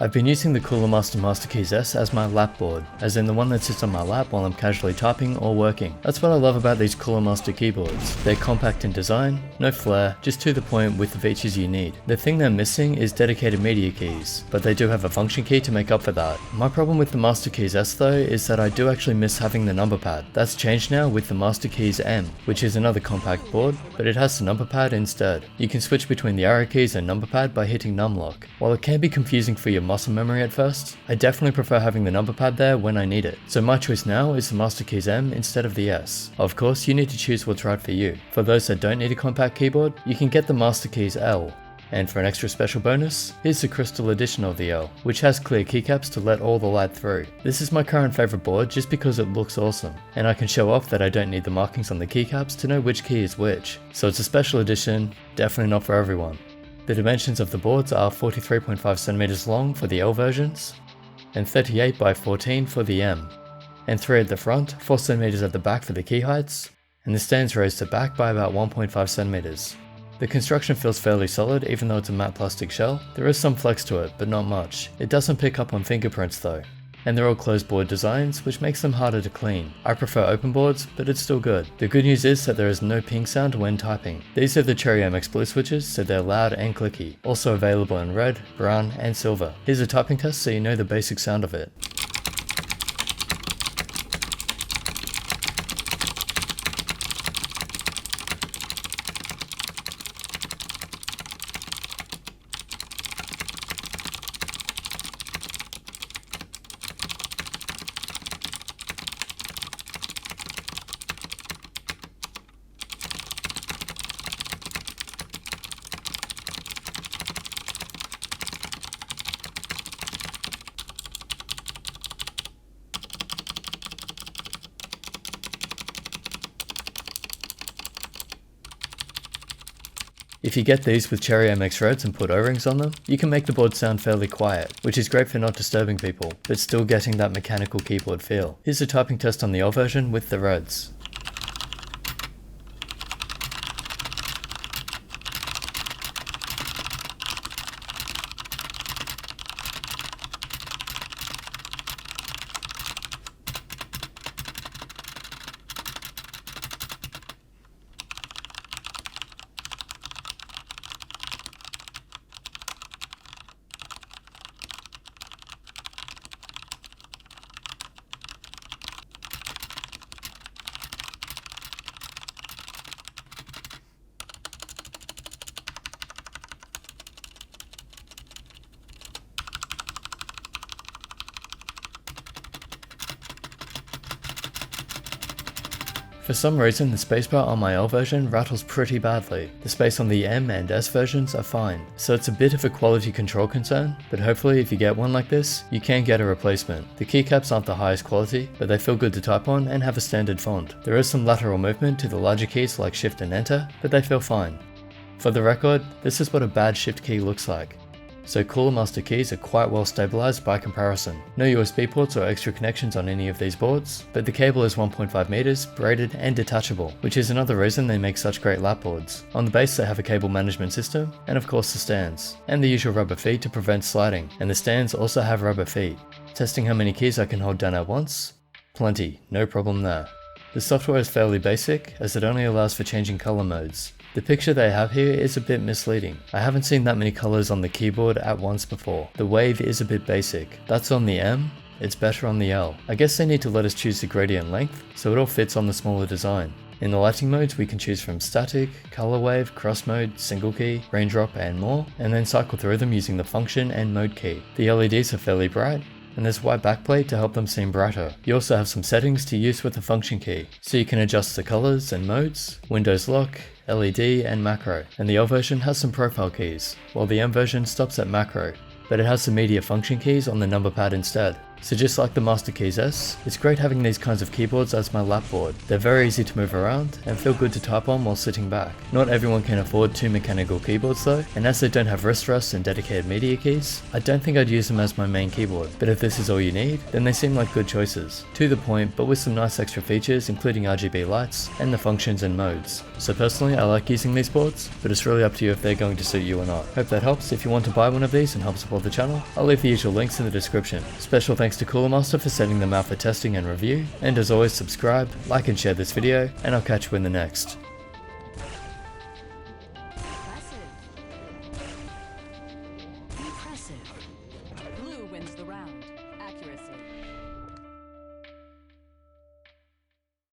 I've been using the Cooler Master MasterKeys S as my lap board, as in the one that sits on my lap while I'm casually typing or working. That's what I love about these Cooler Master keyboards. They're compact in design, no flair, just to the point with the features you need. The thing they're missing is dedicated media keys, but they do have a function key to make up for that. My problem with the MasterKeys S though is that I do actually miss having the number pad. That's changed now with the MasterKeys M, which is another compact board, but it has the number pad instead. You can switch between the arrow keys and number pad by hitting numlock. While it can be confusing for your muscle memory at first, I definitely prefer having the number pad there when I need it. So my choice now is the MasterKeys M instead of the S. Of course, you need to choose what's right for you. For those that don't need a compact keyboard, you can get the MasterKeys L. And for an extra special bonus, here's the crystal edition of the L, which has clear keycaps to let all the light through. This is my current favorite board just because it looks awesome, and I can show off that I don't need the markings on the keycaps to know which key is which. So it's a special edition, definitely not for everyone. The dimensions of the boards are 43.5cm long for the L versions, and 38 by 14 for the M, and 3 at the front, 4cm at the back for the key heights, and the stands raised to back by about 1.5cm. The construction feels fairly solid even though it's a matte plastic shell. There is some flex to it, but not much. It doesn't pick up on fingerprints though. And they're all closed board designs, which makes them harder to clean. I prefer open boards, but it's still good. The good news is that there is no ping sound when typing. These are the Cherry MX Blue switches, so they're loud and clicky. Also available in red, brown, and silver. Here's a typing test so you know the basic sound of it. If you get these with Cherry MX Reds and put O-rings on them, you can make the board sound fairly quiet, which is great for not disturbing people, but still getting that mechanical keyboard feel. Here's a typing test on the L version with the Reds. For some reason, the spacebar on my L version rattles pretty badly. The space on the M and S versions are fine, so it's a bit of a quality control concern, but hopefully if you get one like this, you can get a replacement. The keycaps aren't the highest quality, but they feel good to type on and have a standard font. There is some lateral movement to the larger keys like Shift and Enter, but they feel fine. For the record, this is what a bad Shift key looks like. So Cooler Master keys are quite well stabilized by comparison. No USB ports or extra connections on any of these boards, but the cable is 1.5 meters, braided and detachable, which is another reason they make such great lap boards. On the base they have a cable management system, and of course the stands, and the usual rubber feet to prevent sliding, and the stands also have rubber feet. Testing how many keys I can hold down at once? Plenty, no problem there. The software is fairly basic, as it only allows for changing color modes. The picture they have here is a bit misleading. I haven't seen that many colors on the keyboard at once before. The wave is a bit basic. That's on the M, it's better on the L. I guess they need to let us choose the gradient length, so it all fits on the smaller design. In the lighting modes we can choose from static, color wave, cross mode, single key, raindrop and more, and then cycle through them using the function and mode key. The LEDs are fairly bright, and there's white backplate to help them seem brighter. You also have some settings to use with the function key, so you can adjust the colors and modes, Windows lock, LED and macro, and the L version has some profile keys, while the M version stops at macro, but it has some media function keys on the number pad instead. So just like the MasterKeys S, it's great having these kinds of keyboards as my lap board. They're very easy to move around and feel good to type on while sitting back. Not everyone can afford two mechanical keyboards though, and as they don't have wrist rests and dedicated media keys, I don't think I'd use them as my main keyboard. But if this is all you need, then they seem like good choices. To the point, but with some nice extra features including RGB lights and the functions and modes. So personally, I like using these boards, but it's really up to you if they're going to suit you or not. Hope that helps. If you want to buy one of these and help support the channel, I'll leave the usual links in the description. Special thanks to Cooler Master for sending them out for testing and review, and as always subscribe, like and share this video, and I'll catch you in the next. Impressive. Blue wins the round. Accuracy.